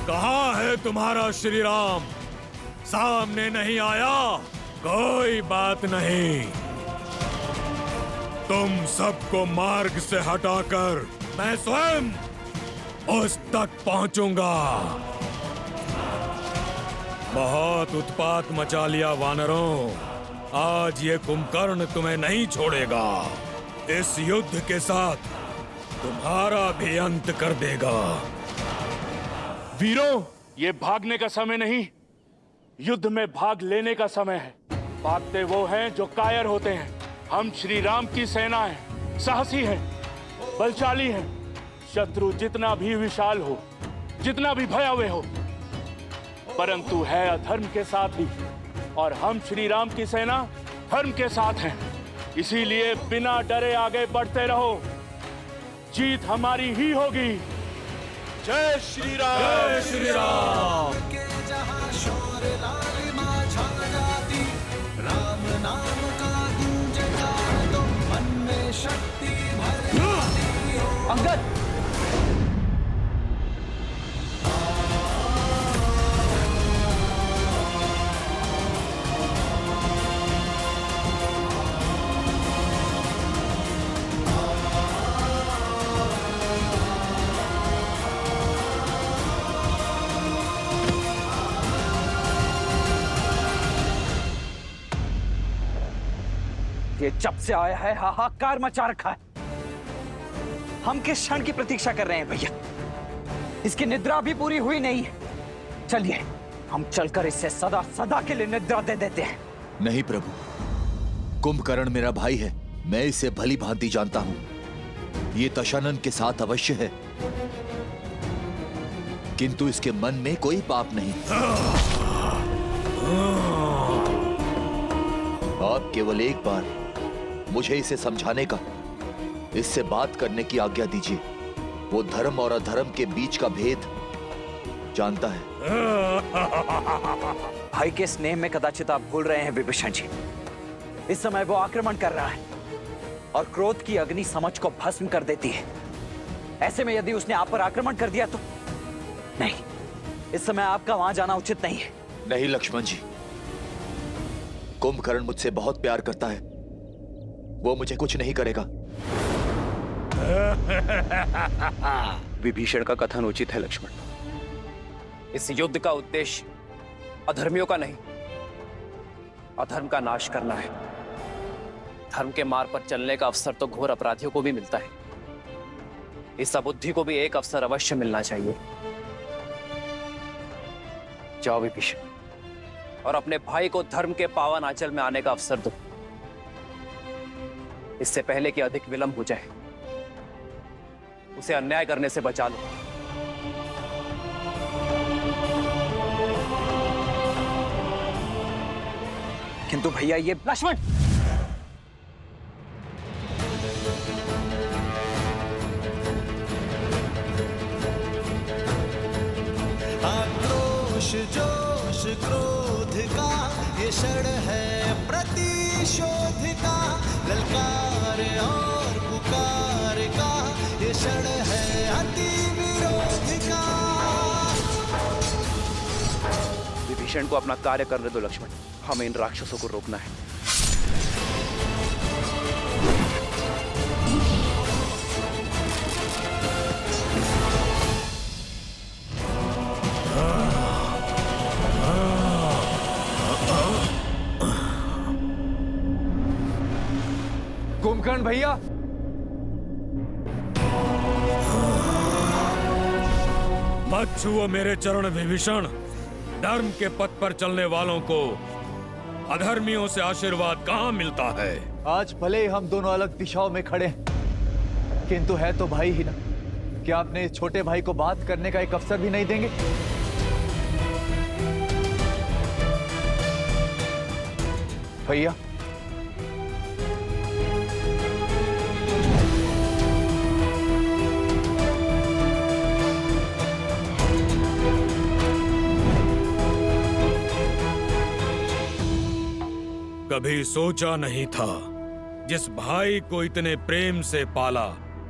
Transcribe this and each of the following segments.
कहाँ है तुम्हारा श्री राम? सामने नहीं आया? कोई बात नहीं, तुम सबको मार्ग से हटाकर मैं स्वयं उस तक पहुंचूंगा। बहुत उत्पात मचा लिया वानरों, आज ये कुंभकर्ण तुम्हें नहीं छोड़ेगा। इस युद्ध के साथ तुम्हारा भी अंत कर देगा। वीरों, ये भागने का समय नहीं, युद्ध में भाग लेने का समय है। भागते वो हैं जो कायर होते हैं। हम श्री राम की सेना हैं, साहसी हैं, बलशाली हैं। शत्रु जितना भी विशाल हो, जितना भी भयावह हो, परंतु है अधर्म के साथ ही, और हम श्री राम की सेना धर्म के साथ हैं। इसीलिए बिना डरे आगे बढ़ते रहो, जीत हमारी ही होगी। जय श्री राम, जय श्री राम। राम नाम का गूंजता तो मन में शक्ति भर जाती हो। अंगद, ये जब से आया है हाहाकार मचा रखा है। हम किस क्षण की प्रतीक्षा कर रहे हैं भैया? इसकी निद्रा भी पूरी हुई नहीं है। चलिए हम चलकर इसे सदा सदा के लिए निद्रा दे देते हैं। नहीं प्रभु, कुंभकर्ण मेरा भाई है, मैं इसे भली भांति जानता हूं। ये दशानन के साथ अवश्य है, किंतु इसके मन में कोई पाप नहीं। आप केवल एक बार मुझे इसे समझाने का, इससे बात करने की आज्ञा दीजिए। वो धर्म और अधर्म के बीच का भेद जानता है। भाई के स्नेह में कदाचित आप भूल रहे हैं विभीषण जी। इस समय वो आक्रमण कर रहा है और क्रोध की अग्नि समझ को भस्म कर देती है। ऐसे में यदि उसने आप पर आक्रमण कर दिया तो नहीं, इस समय आपका वहां जाना उचित नहीं है। नहीं लक्ष्मण जी, कुंभकर्ण मुझसे बहुत प्यार करता है, वो मुझे कुछ नहीं करेगा। विभीषण का कथन उचित है लक्ष्मण। इस युद्ध का उद्देश्य अधर्मियों का नहीं, अधर्म का नाश करना है। धर्म के मार्ग पर चलने का अवसर तो घोर अपराधियों को भी मिलता है। इस अबुद्धि को भी एक अवसर अवश्य मिलना चाहिए। जाओ विभीषण, और अपने भाई को धर्म के पावन आंचल में आने का अवसर दो, इससे पहले कि अधिक विलंब हो जाए। उसे अन्याय करने से बचा लो। किंतु भैया ये लक्ष्मण, आक्रोश जोश क्रोध का ये क्षण है प्रतिशोध का। ललकार और पुकार का ये क्षण है अति विरोध का। विभीषण को अपना कार्य करने दो लक्ष्मण, हमें इन राक्षसों को रोकना है। कुंभकर्ण भैया, मत छुओ मेरे चरण विभीषण। धर्म के पथ पर चलने वालों को अधर्मियों से आशीर्वाद कहाँ मिलता है। आज भले ही हम दोनों अलग दिशाओं में खड़े हैं, किंतु है तो भाई ही ना। क्या अपने इस छोटे भाई को बात करने का एक अवसर भी नहीं देंगे? भैया, कभी सोचा नहीं था जिस भाई को इतने प्रेम से पाला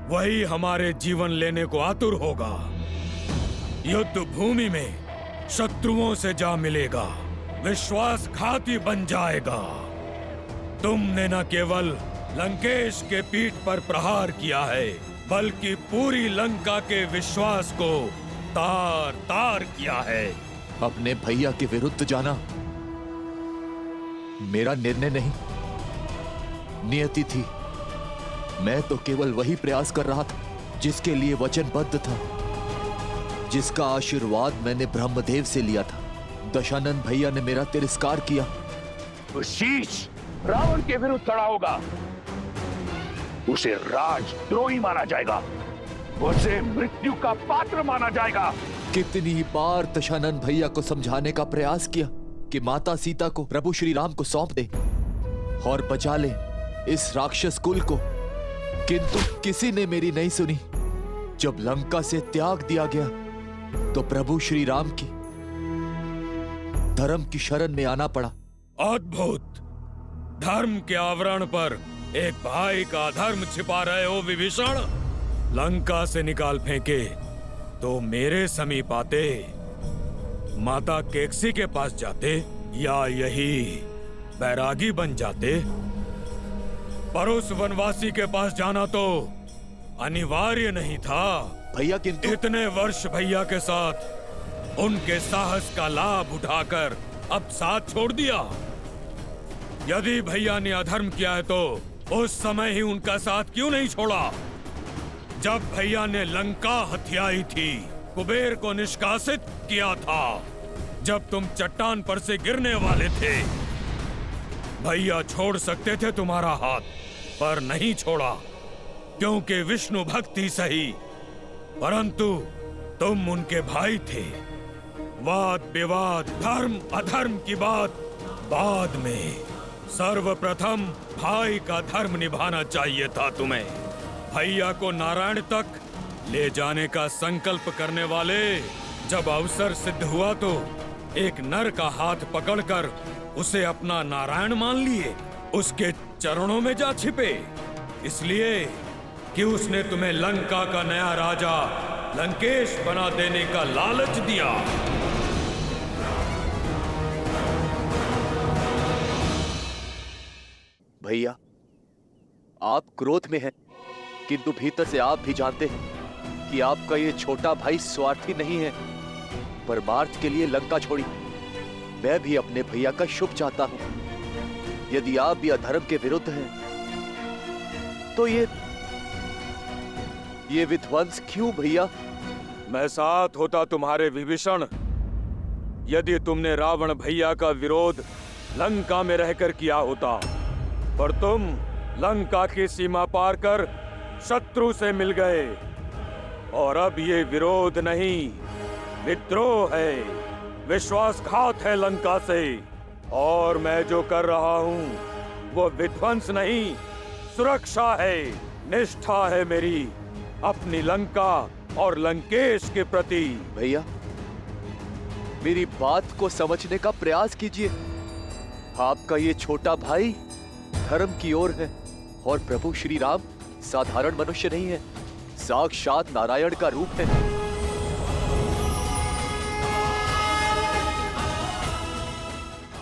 वही हमारे जीवन लेने को आतुर होगा। युद्ध भूमि में शत्रुओं से जा मिलेगा, विश्वासघाती बन जाएगा। तुमने न केवल लंकेश के पीठ पर प्रहार किया है, बल्कि पूरी लंका के विश्वास को तार तार किया है। अपने भैया के विरुद्ध जाना मेरा निर्णय नहीं, नियति थी। मैं तो केवल वही प्रयास कर रहा था जिसके लिए वचनबद्ध था, जिसका आशीर्वाद मैंने ब्रह्मदेव से लिया था। दशानन भैया ने मेरा तिरस्कार किया। तो शीश रावण के विरुद्ध खड़ा होगा, उसे राजद्रोही माना जाएगा, उसे मृत्यु का पात्र माना जाएगा। कितनी बार दशानन भैया को समझाने का प्रयास किया कि माता सीता को प्रभु श्री राम को सौंप दे और बचा ले इस राक्षस कुल को, किंतु किसी ने मेरी नहीं सुनी। जब लंका से त्याग दिया गया तो प्रभु श्री राम की धर्म की शरण में आना पड़ा। अद्भुत! धर्म के आवरण पर एक भाई का धर्म छिपा रहे हो विभीषण। लंका से निकाल फेंके तो मेरे समीप आते, माता केकसी के पास जाते, या यही बैरागी बन जाते। पर उस वनवासी के पास जाना तो अनिवार्य नहीं था। भैया किंतु इतने वर्ष भैया के साथ उनके साहस का लाभ उठाकर अब साथ छोड़ दिया। यदि भैया ने अधर्म किया है तो उस समय ही उनका साथ क्यों नहीं छोड़ा? जब भैया ने लंका हथियाई थी, कुबेर को निष्कासित किया था, जब तुम चट्टान पर से गिरने वाले थे, भैया छोड़ सकते थे तुम्हारा हाथ, पर नहीं छोड़ा, क्योंकि विष्णु भक्ति सही, परंतु तुम उनके भाई थे। वाद विवाद, धर्म अधर्म की बात बाद में, सर्वप्रथम भाई का धर्म निभाना चाहिए था तुम्हें। भैया को नारायण तक ले जाने का संकल्प करने वाले जब अवसर सिद्ध हुआ तो एक नर का हाथ पकड़कर उसे अपना नारायण मान लिए, उसके चरणों में जा छिपे, इसलिए कि उसने तुम्हें लंका का नया राजा लंकेश बना देने का लालच दिया। भैया, आप क्रोध में हैं, किंतु भीतर से आप भी जानते हैं कि आपका ये छोटा भाई स्वार्थी नहीं है। परमार्थ के लिए लंका छोड़ी। मैं भी अपने भैया का शुभ चाहता हूं। यदि आप भी अधर्म के विरुद्ध हैं, तो ये विध्वंस क्यों भैया? मैं साथ होता तुम्हारे विभीषण, यदि तुमने रावण भैया का विरोध लंका में रहकर किया होता, पर तुम लंका की सीमा पार कर शत्रु से मिल गए, और अब ये विरोध नहीं, विद्रोह है, विश्वासघात है लंका से। और मैं जो कर रहा हूँ वो विध्वंस नहीं, सुरक्षा है, निष्ठा है मेरी अपनी लंका और लंकेश के प्रति। भैया, मेरी बात को समझने का प्रयास कीजिए। आपका ये छोटा भाई धर्म की ओर है, और प्रभु श्री राम साधारण मनुष्य नहीं है, साक्षात नारायण का रूप है।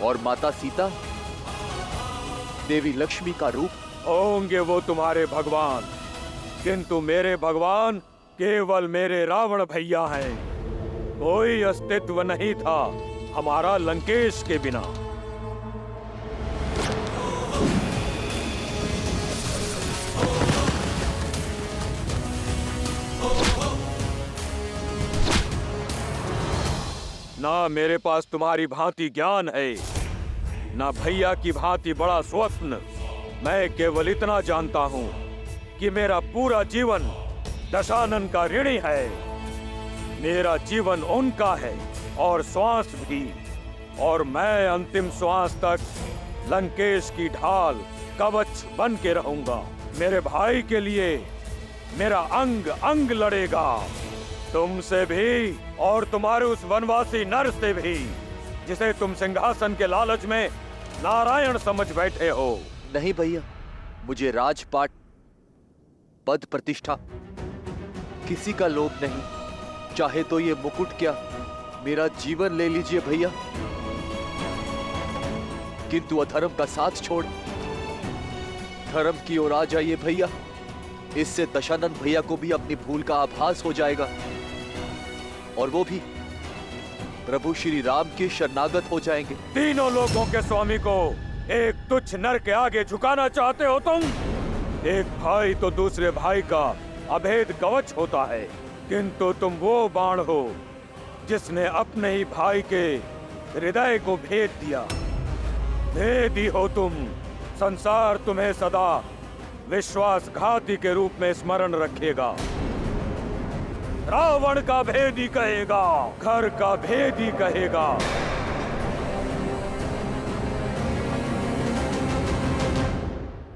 और माता सीता देवी लक्ष्मी का रूप। होंगे वो तुम्हारे भगवान, किंतु मेरे भगवान केवल मेरे रावण भैया हैं। कोई अस्तित्व नहीं था हमारा लंकेश के बिना। ना मेरे पास तुम्हारी भांति ज्ञान है, ना भैया की भांति बड़ा स्वप्न। मैं केवल इतना जानता हूँ कि मेरा पूरा जीवन दशानन का ऋणी है। मेरा जीवन उनका है और श्वास भी, और मैं अंतिम श्वास तक लंकेश की ढाल कवच बन के रहूंगा। मेरे भाई के लिए मेरा अंग अंग लड़ेगा, तुमसे भी और तुम्हारे उस वनवासी नर से भी जिसे तुम सिंहासन के लालच में नारायण समझ बैठे हो। नहीं भैया, मुझे राजपाट, पद प्रतिष्ठा किसी का लोभ नहीं। चाहे तो ये मुकुट क्या, मेरा जीवन ले लीजिए भैया, किंतु अधर्म का साथ छोड़ धर्म की ओर आ जाइए भैया। इससे दशानन भैया को भी अपनी भूल का आभास हो जाएगा और वो भी प्रभु श्री राम के शरणागत हो जाएंगे। तीनों लोगों के स्वामी को एक तुच्छ नर के आगे झुकाना चाहते हो तुम? एक भाई तो दूसरे भाई का अभेद कवच होता है, किंतु तुम वो बाण हो जिसने अपने ही भाई के हृदय को भेद दिया। भेदी हो तुम। संसार तुम्हें सदा विश्वासघाती के रूप में स्मरण रखेगा। रावण का भेदी कहेगा, घर का भेदी कहेगा।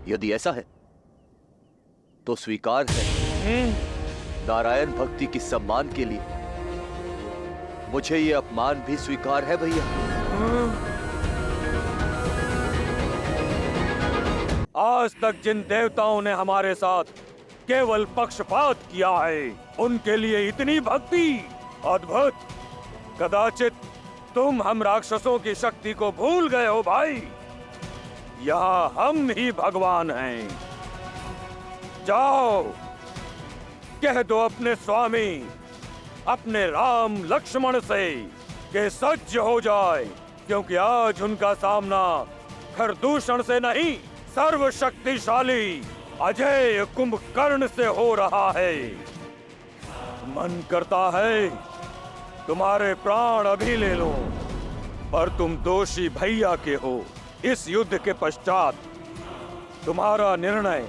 यदि ऐसा है तो स्वीकार है। नारायण भक्ति की सम्मान के लिए मुझे ये अपमान भी स्वीकार है भैया। आज तक जिन देवताओं ने हमारे साथ केवल पक्षपात किया है, उनके लिए इतनी भक्ति अद्भुत। कदाचित तुम हम राक्षसों की शक्ति को भूल गए हो भाई। यहाँ हम ही भगवान हैं। जाओ, कह दो अपने स्वामी, अपने राम लक्ष्मण से कि सज्ज हो जाए, क्योंकि आज उनका सामना खरदूषण से नहीं, सर्वशक्तिशाली अजय कुंभकर्ण से हो रहा है। मन करता है तुम्हारे प्राण अभी ले लो, पर तुम दोषी भैया के हो। इस युद्ध के पश्चात तुम्हारा निर्णय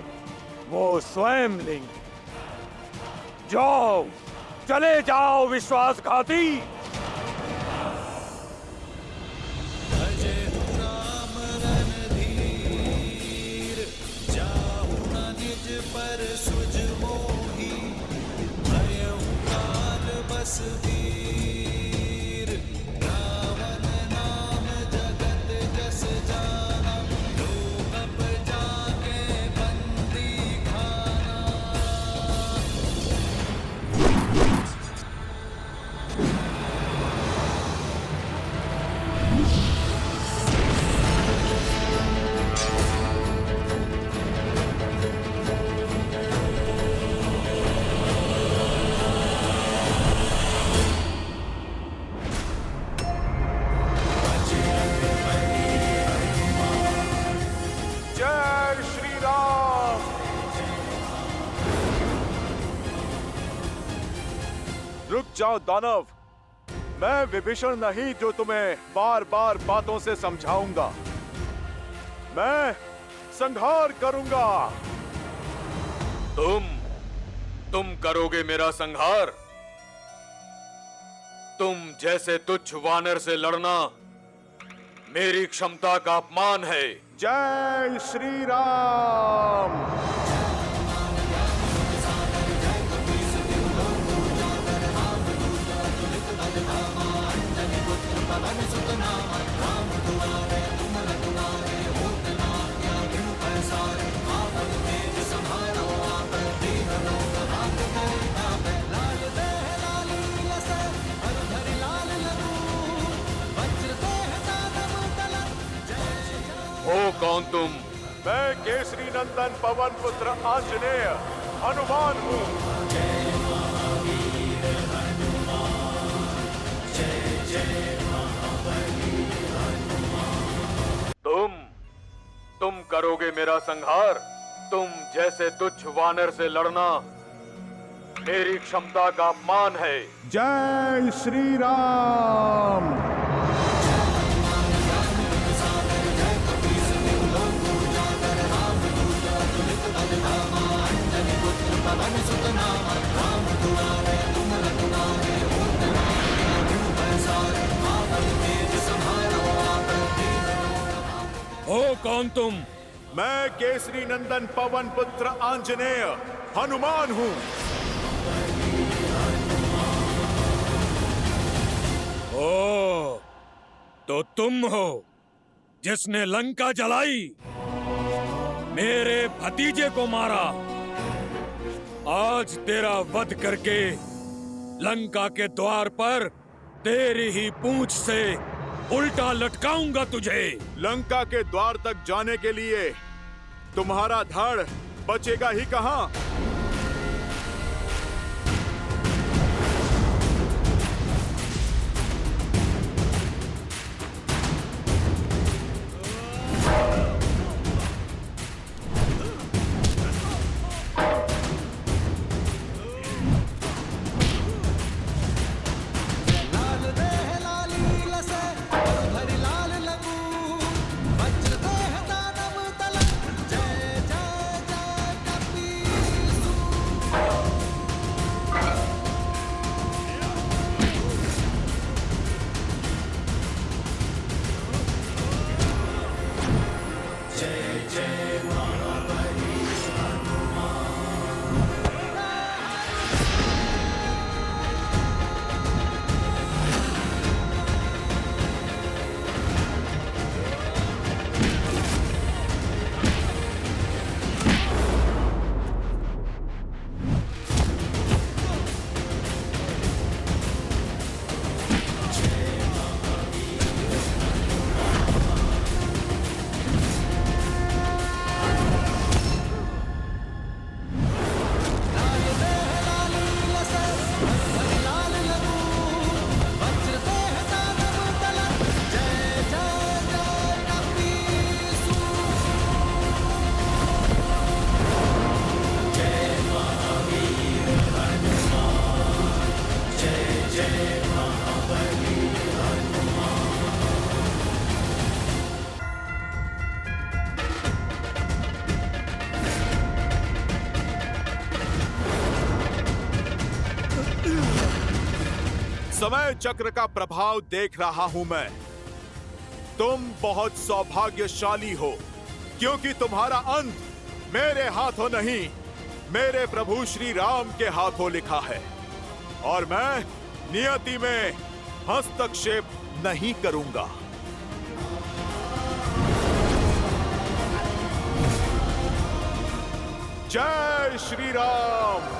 वो स्वयं लेंगे। जाओ, चले जाओ विश्वासघाती। रुक जाओ दानव, मैं विभीषण नहीं जो तुम्हें बार बार बातों से समझाऊंगा। मैं संहार करूंगा। तुम करोगे मेरा संहार? तुम जैसे तुच्छ वानर से लड़ना मेरी क्षमता का अपमान है। जय श्री राम। हो कौन तुम? मैं केसरी नंदन पवन पुत्र आंजनेय हनुमान हूँ। तुम करोगे मेरा संहार? तुम जैसे तुच्छ वानर से लड़ना मेरी क्षमता का अपमान है। जय श्री राम। ओ कौन तुम? मैं केसरी नंदन पवन पुत्र आंजनेय हनुमान हूँ। ओ, तो तुम हो जिसने लंका जलाई, मेरे भतीजे को मारा। आज तेरा वध करके लंका के द्वार पर तेरी ही पूंछ से उल्टा लटकाऊंगा तुझे। लंका के द्वार तक जाने के लिए तुम्हारा धड़ बचेगा ही कहां। लाल देह लाली लसे धरि लाल लगू वज्र देह दानव तलक जय जय जय कपीसु। लाल देह लाली लसे धरि लाल लगू वज्र देह दानव तलक जय जय जय कपीसु। समय चक्र का प्रभाव देख रहा हूं मैं। तुम बहुत सौभाग्यशाली हो क्योंकि तुम्हारा अंत मेरे हाथों नहीं, मेरे प्रभु श्री राम के हाथों लिखा है। और मैं नियति में हस्तक्षेप नहीं करूंगा। जय श्री राम।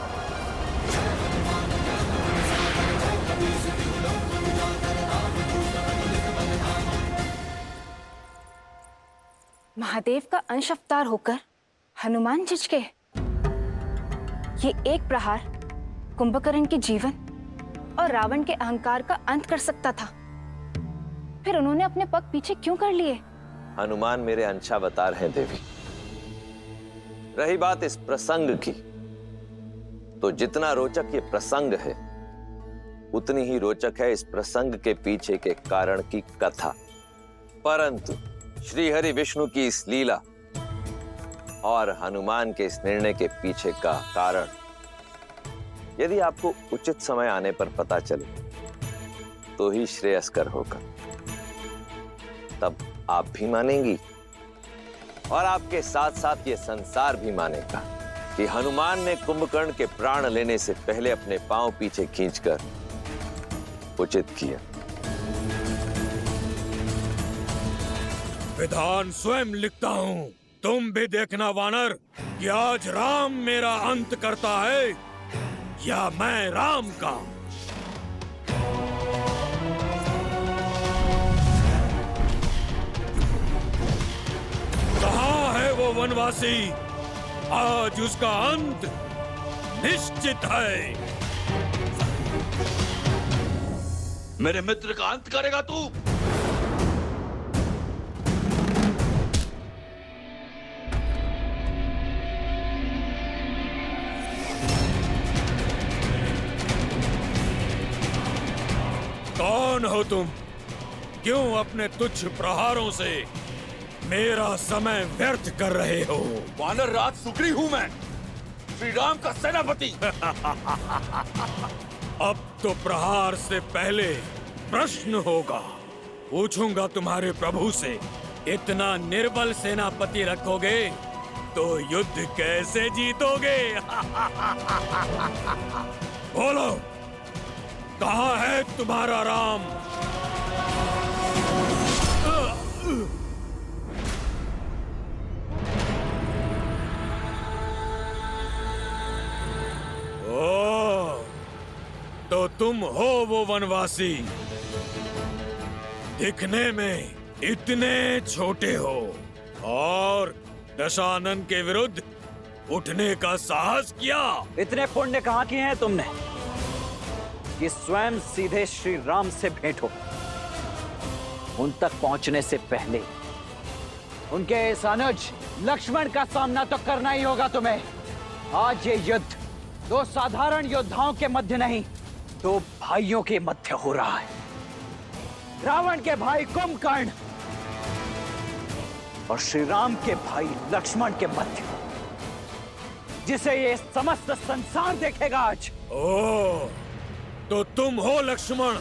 महादेव का अंश अवतार होकर हनुमान झिझके। ये एक प्रहार कुंभकर्ण के जीवन और रावण के अहंकार का अंत कर सकता था। फिर उन्होंने अपने पग पीछे क्यों कर लिए? हनुमान मेरे अंशावतार हैं देवी। रही बात इस प्रसंग की, तो जितना रोचक ये प्रसंग है उतनी ही रोचक है इस प्रसंग के पीछे के कारण की कथा। परंतु श्री हरि विष्णु की इस लीला और हनुमान के इस निर्णय के पीछे का कारण यदि आपको उचित समय आने पर पता चले तो ही श्रेयस्कर होगा। तब आप भी मानेंगी और आपके साथ साथ ये संसार भी मानेगा कि हनुमान ने कुंभकर्ण के प्राण लेने से पहले अपने पांव पीछे खींचकर उचित किया। विधान स्वयं लिखता हूँ, तुम भी देखना वानर कि आज राम मेरा अंत करता है या मैं राम का। कहाँ है वो वनवासी? आज उसका अंत निश्चित है। मेरे मित्र का अंत करेगा तू? हो तुम? क्यों अपने तुच्छ प्रहारों से मेरा समय व्यर्थ कर रहे हो? वानर राज सुग्रीव हूं मैं, श्री राम का सेनापति। अब तो प्रहार से पहले प्रश्न होगा। पूछूंगा तुम्हारे प्रभु से, इतना निर्बल सेनापति रखोगे तो युद्ध कैसे जीतोगे? बोलो, कहाँ है तुम्हारा राम? ओ, तो तुम हो वो वनवासी। दिखने में इतने छोटे हो और दशानन के विरुद्ध उठने का साहस किया। इतने पुण्य कहाँ किए हैं तुमने कि स्वयं सीधे श्री राम से भेंट हो? उन तक पहुंचने से पहले उनके इस अनुज लक्ष्मण का सामना तो करना ही होगा तुम्हें। आज ये युद्ध दो साधारण योद्धाओं के मध्य नहीं, दो भाइयों के मध्य हो रहा है। रावण के भाई कुंभकर्ण और श्री राम के भाई लक्ष्मण के मध्य, जिसे ये समस्त संसार देखेगा आज। ओ, तो तुम हो लक्ष्मण।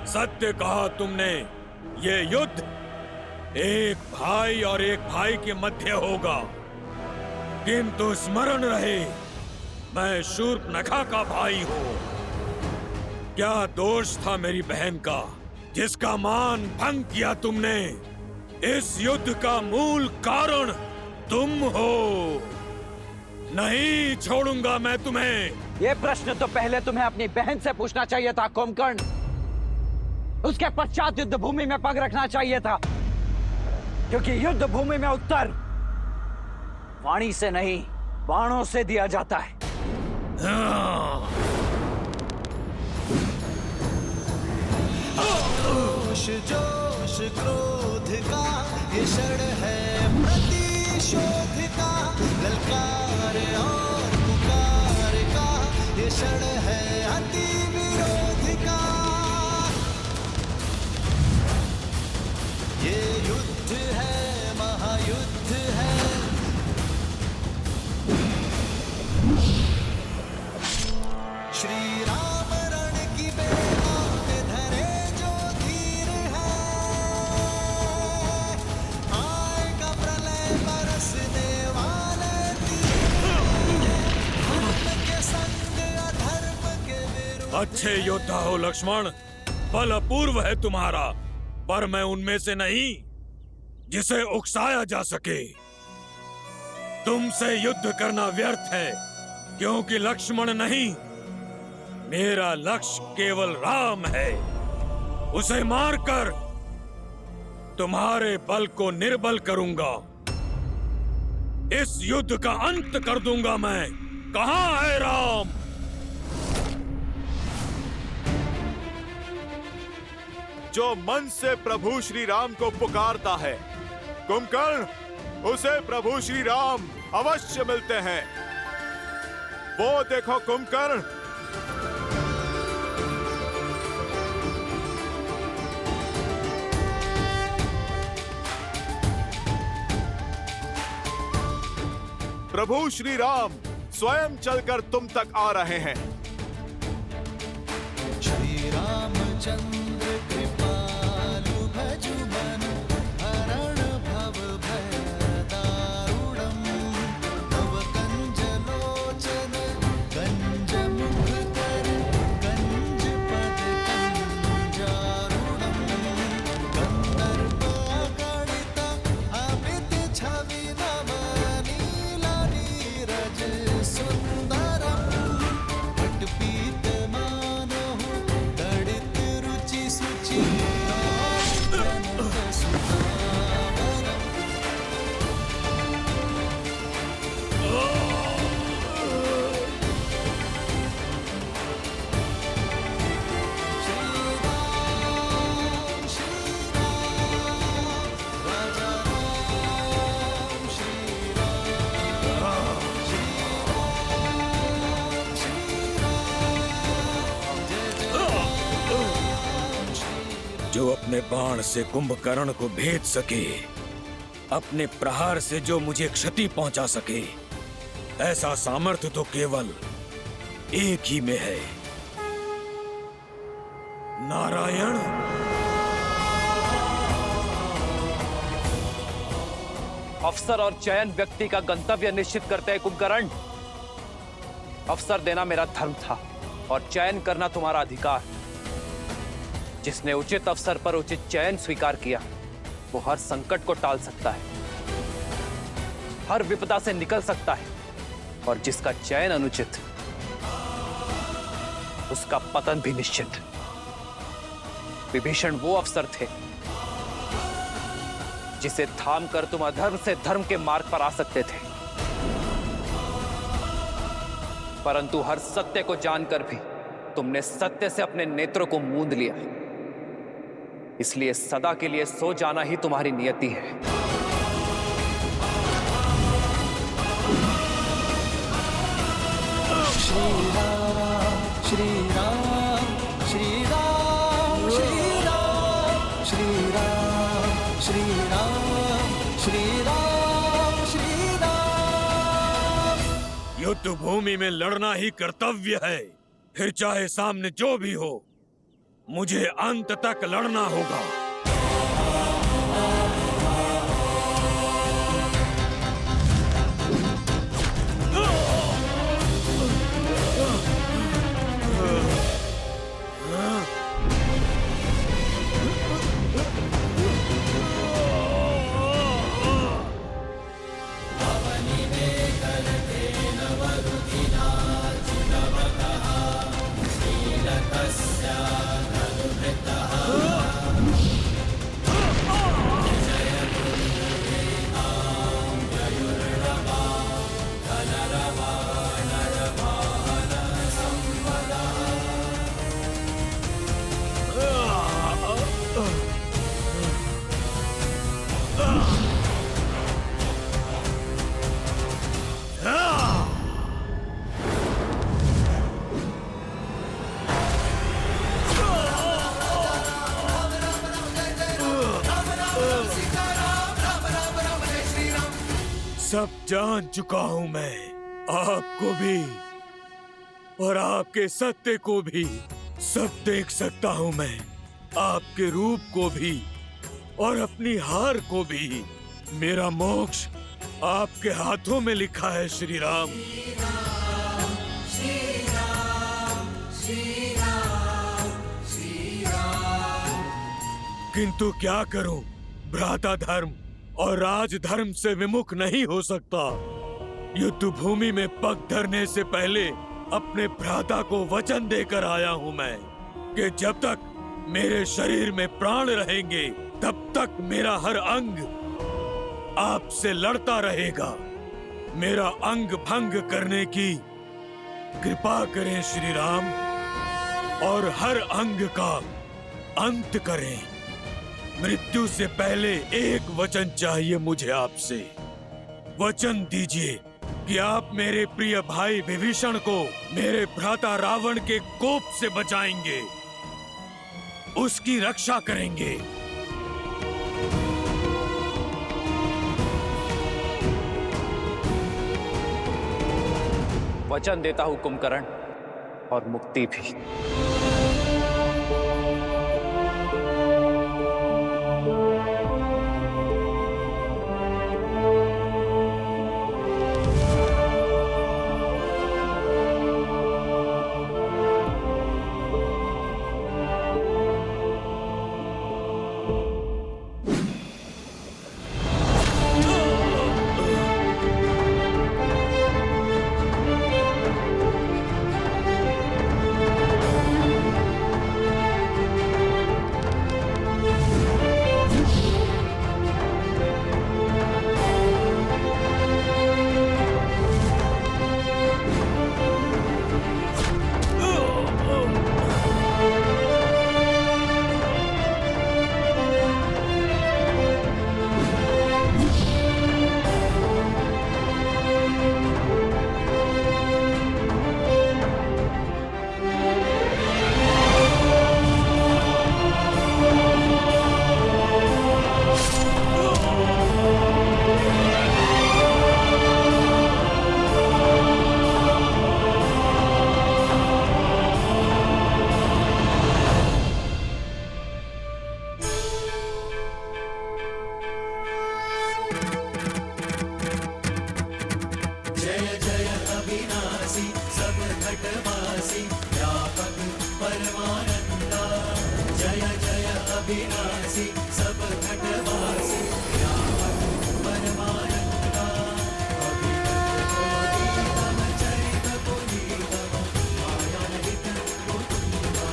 सत्य कहा तुमने। ये युद्ध एक भाई और एक भाई के मध्य होगा, किंतु स्मरण रहे, मैं शूर्पणखा का भाई हूँ। क्या दोष था मेरी बहन का, जिसका मान भंग किया तुमने? इस युद्ध का मूल कारण तुम हो। नहीं छोड़ूंगा मैं तुम्हें। ये प्रश्न तो पहले तुम्हें अपनी बहन से पूछना चाहिए था कुंभकर्ण। उसके पश्चात युद्ध भूमि में पग रखना चाहिए था, क्योंकि युद्ध भूमि में उत्तर वाणी से नहीं, बाणों से दिया जाता है। जोश जोश क्रोध का ये क्षण है प्रतिशोध का, ललकार और पुकार का ये क्षण है अति विरोध का। ये युद्ध है, महायुद्ध है। श्री राम रण की बेड़ा में धरे जो धीर है, आएगा प्रलय बरसने वाले तीर, धर्म के संग अधर्म के विरुद्ध। अच्छे योद्धा हो लक्ष्मण, बल अपूर्व है तुम्हारा, पर मैं उनमें से नहीं जिसे उकसाया जा सके। तुमसे युद्ध करना व्यर्थ है, क्योंकि लक्ष्मण नहीं, मेरा लक्ष्य केवल राम है। उसे मारकर तुम्हारे बल को निर्बल करूंगा। इस युद्ध का अंत कर दूंगा मैं। कहाँ है राम? जो मन से प्रभु श्री राम को पुकारता है, कुंभकर्ण, उसे प्रभु श्री राम अवश्य मिलते हैं। वो देखो कुंभकर्ण, प्रभु श्री राम स्वयं चलकर तुम तक आ रहे हैं। श्री रामचंद्र कृपालु भजु मन हरण भव भय दारुणम, तव कंज लोचन कंज मुख कर कंज पद कंजारुणम, गंधर्व गणित अमित छवि नव नील नीरज सुंदरम, बाण से कुंभकर्ण को भेद सके, अपने प्रहार से जो मुझे क्षति पहुंचा सके, ऐसा सामर्थ्य तो केवल एक ही में है, नारायण। अवसर और चयन व्यक्ति का गंतव्य निश्चित करते हैं कुंभकर्ण। अवसर देना मेरा धर्म था और चयन करना तुम्हारा अधिकार। जिसने उचित अवसर पर उचित चयन स्वीकार किया, वो हर संकट को टाल सकता है, हर विपदा से निकल सकता है, और जिसका चयन अनुचित, उसका पतन भी निश्चित। विभीषण वो अवसर थे जिसे थाम कर तुम अधर्म से धर्म के मार्ग पर आ सकते थे, परंतु हर सत्य को जानकर भी तुमने सत्य से अपने नेत्रों को मूंद लिया। इसलिए सदा के लिए सो जाना ही तुम्हारी नियति है। श्री राम श्री राम श्री राम श्री राम श्री राम श्री राम श्री राम श्री राम। युद्ध भूमि में लड़ना ही कर्तव्य है, फिर चाहे सामने जो भी हो, मुझे अंत तक लड़ना होगा। सब जान चुका हूं मैं, आपको भी और आपके सत्य को भी। सब देख सकता हूं मैं, आपके रूप को भी और अपनी हार को भी। मेरा मोक्ष आपके हाथों में लिखा है श्री राम। किंतु क्या करूं, भ्राता धर्म और राजधर्म से विमुख नहीं हो सकता। युद्ध भूमि में पग धरने से पहले अपने भ्राता को वचन देकर आया हूं मैं कि जब तक मेरे शरीर में प्राण रहेंगे, तब तक मेरा हर अंग आपसे लड़ता रहेगा। मेरा अंग भंग करने की कृपा करें श्री राम, और हर अंग का अंत करें। मृत्यु से पहले एक वचन चाहिए मुझे आपसे। वचन दीजिए कि आप मेरे प्रिय भाई विभीषण को मेरे भ्राता रावण के कोप से बचाएंगे, उसकी रक्षा करेंगे। वचन देता हूं कुंभकर्ण, और मुक्ति भी। जय जय अविनाशी सब घटवासी व्यापक परमानंदा जय जय अविनाशी सब घटवासी व्यापक परमानंदा अभिनव कोटितम चरित पुनीतम मायारहित मुकुंदा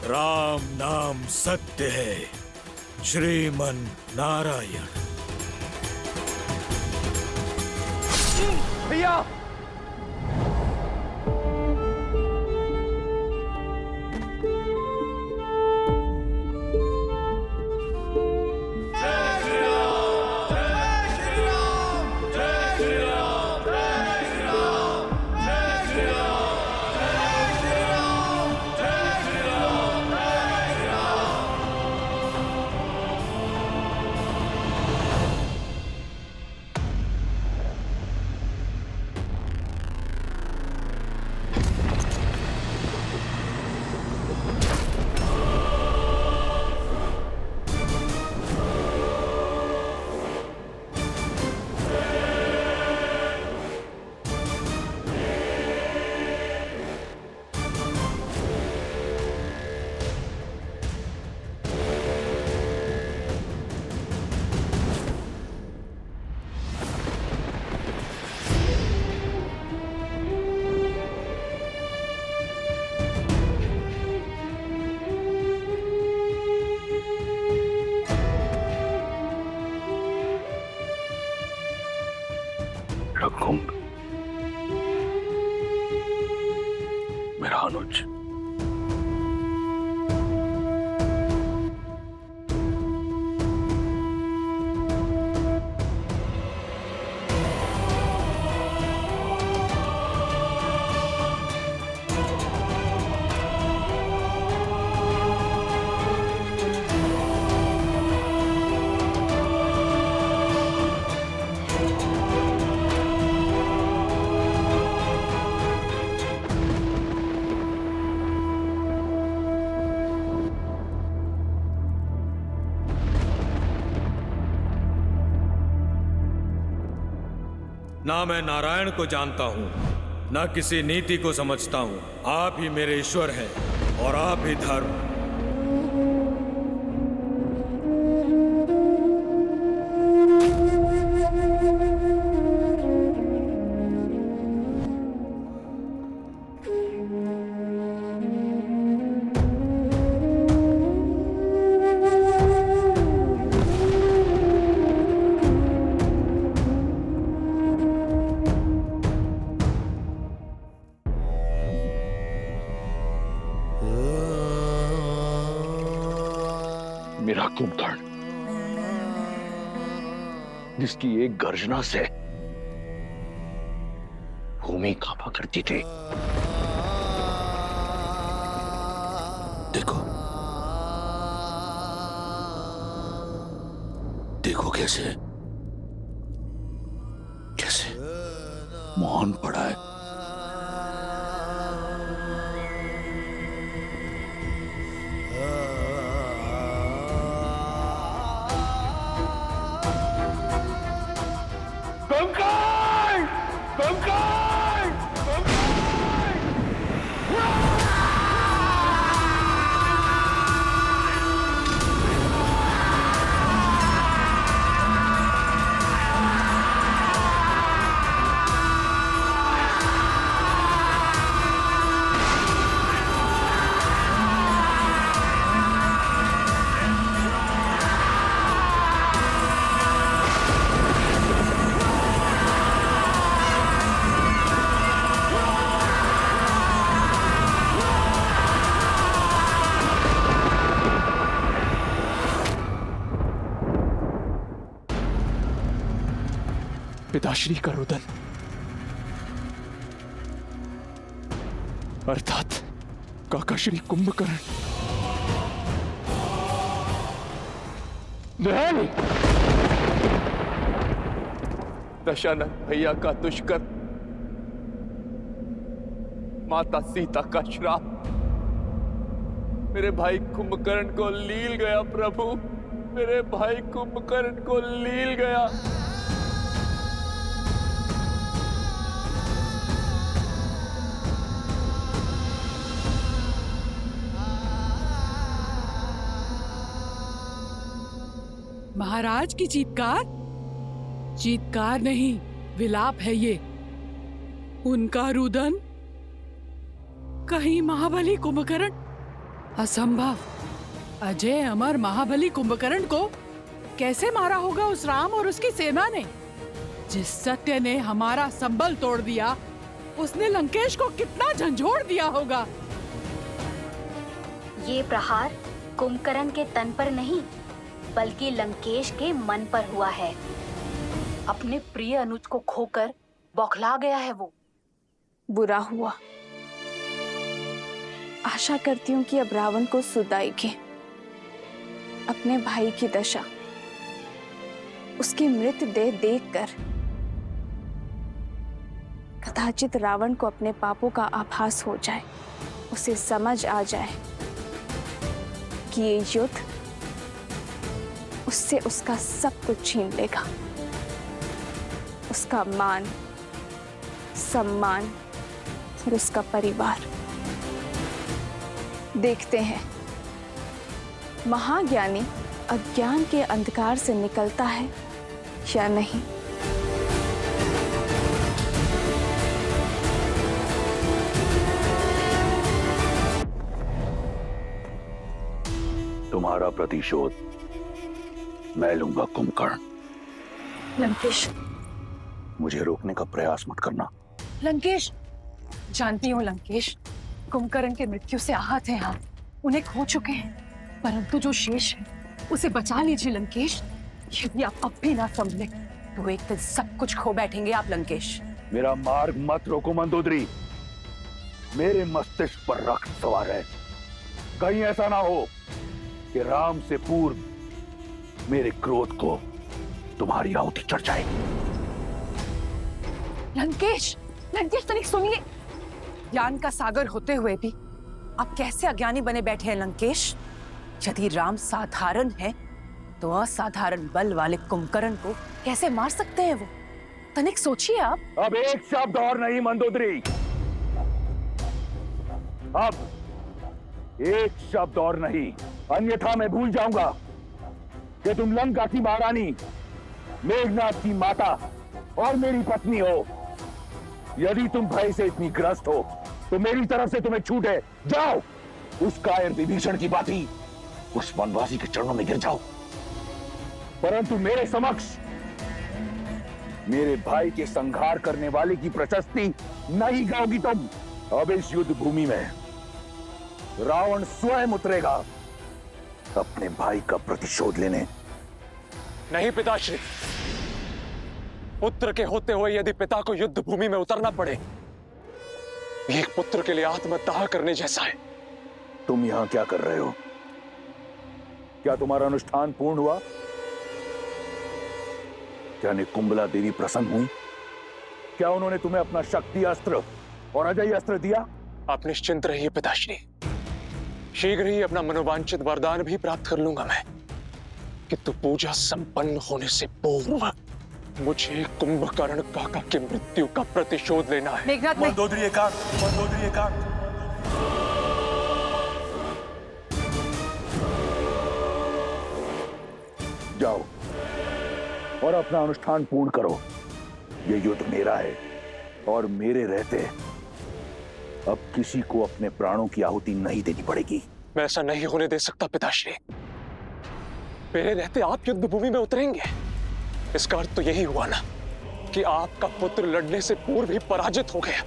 राम नाम सत्य है, श्रीमन नारायण। भैया रघुकुंभ, मेरा अनुज, ना मैं नारायण को जानता हूं, ना किसी नीति को समझता हूं। आप ही मेरे ईश्वर हैं और आप ही धर्म। मेरा कुंभकर्ण, जिसकी एक गर्जना से भूमि कांपा करती थी। देखो, देखो कैसे कैसे मौन पड़ा है। पिताश्री का रुदन अर्थात काकाश्री कुंभकर्ण। नहीं, दशानन भैया का दुष्कर, माता सीता का श्राप मेरे भाई कुंभकर्ण को लील गया प्रभु, मेरे भाई कुंभकर्ण को लील गया। महाराज की चीत्कार? चीत्कार नहीं, विलाप है ये। उनका रुदन? कहीं महाबली कुंभकर्ण? असंभव। अजय अमर महाबली कुंभकर्ण को कैसे मारा होगा उस राम और उसकी सेना ने? जिस सत्य ने हमारा संबल तोड़ दिया, उसने लंकेश को कितना झंझोड़ दिया होगा। ये प्रहार कुंभकर्ण के तन पर नहीं, बल्कि लंकेश के मन पर हुआ है। अपने प्रिय अनुज को खोकर बौखला गया है वो। बुरा हुआ। आशा करती हूँ कि अब रावण को सुदाएगी। अपने भाई की दशा, उसकी मृत देह देखकर कदाचित रावण को अपने पापों का आभास हो जाए, उसे समझ आ जाए कि ये युद्ध उससे उसका सब कुछ छीन लेगा, उसका मान, सम्मान और उसका परिवार। देखते हैं महाज्ञानी अज्ञान के अंधकार से निकलता है या नहीं। तुम्हारा प्रतिशोध मैं लूंगा कुंभकर्ण। लंकेश, मुझे रोकने का प्रयास मत करना। लंकेश, जानती हूँ लंकेश, कुंभकर्ण की मृत्यु से आहत हैं आप, उन्हें खो चुके हैं, परंतु जो शेष है उसे बचा लीजिए लंकेश। यदि आप अब भी ना संभले तो एक दिन सब कुछ खो बैठेंगे आप लंकेश। मेरा मार्ग मत रोको मंदोदरी। मेरे मस्तिष्क पर रक्त सवार है। कहीं ऐसा ना हो कि राम से पूर्व मेरे क्रोध को तुम्हारी आहुति चढ़ जाए। लंकेश, लंकेश तनिक सुनिए। ज्ञान का सागर होते हुए भी आप कैसे अज्ञानी बने बैठे हैं लंकेश? यदि राम साधारण है तो असाधारण बल वाले कुंभकर्ण को कैसे मार सकते हैं वो? तनिक सोचिए आप। अब एक शब्द और नहीं मंदोदरी, अब एक शब्द और नहीं, अन्यथा मैं भूल जाऊंगा कि तुम लंका की महारानी, मेघनाथ की माता और मेरी पत्नी हो। यदि तुम भय से इतनी ग्रस्त हो तो मेरी तरफ से तुम्हें छूट है, जाओ उस कायर विभीषण की बाती उस वनवासी के चरणों में गिर जाओ। परंतु मेरे समक्ष मेरे भाई के संहार करने वाले की प्रशस्ति नहीं गाओगी तुम। अब इस युद्ध भूमि में रावण स्वयं उतरेगा अपने भाई का प्रतिशोध लेने। नहीं पिताश्री, पुत्र के होते हुए यदि पिता को युद्ध भूमि में उतरना पड़े, ये एक पुत्र के लिए आत्मदाह करने जैसा है। तुम यहां क्या कर रहे हो? क्या तुम्हारा अनुष्ठान पूर्ण हुआ? क्या निकुंबला देवी प्रसन्न हुई? क्या उन्होंने तुम्हें अपना शक्ति अस्त्र और अजय अस्त्र दिया? आप निश्चिंत रहिए पिताश्री, शीघ्र ही अपना मनोवांछित वरदान भी प्राप्त कर लूंगा मैं। किंतु पूजा संपन्न होने से पूर्व मुझे कुंभकर्ण काका की मृत्यु का प्रतिशोध लेना है। मेघनाथ, मंदोदरी एकांत, मंदोदरी एकांत। जाओ और अपना अनुष्ठान पूर्ण करो। ये युद्ध मेरा है और मेरे रहते अब किसी को अपने प्राणों की आहुति नहीं देनी पड़ेगी। मैं ऐसा नहीं होने दे सकता पिताश्री। मेरे रहते आप युद्ध भूमि में उतरेंगे, इसका अर्थ तो यही हुआ ना कि आपका पुत्र लड़ने से पूर्व ही पराजित हो गया।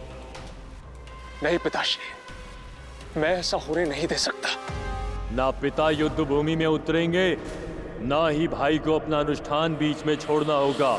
नहीं पिताश्री, मैं ऐसा होने नहीं दे सकता। ना पिता युद्ध भूमि में उतरेंगे, ना ही भाई को अपना अनुष्ठान बीच में छोड़ना होगा।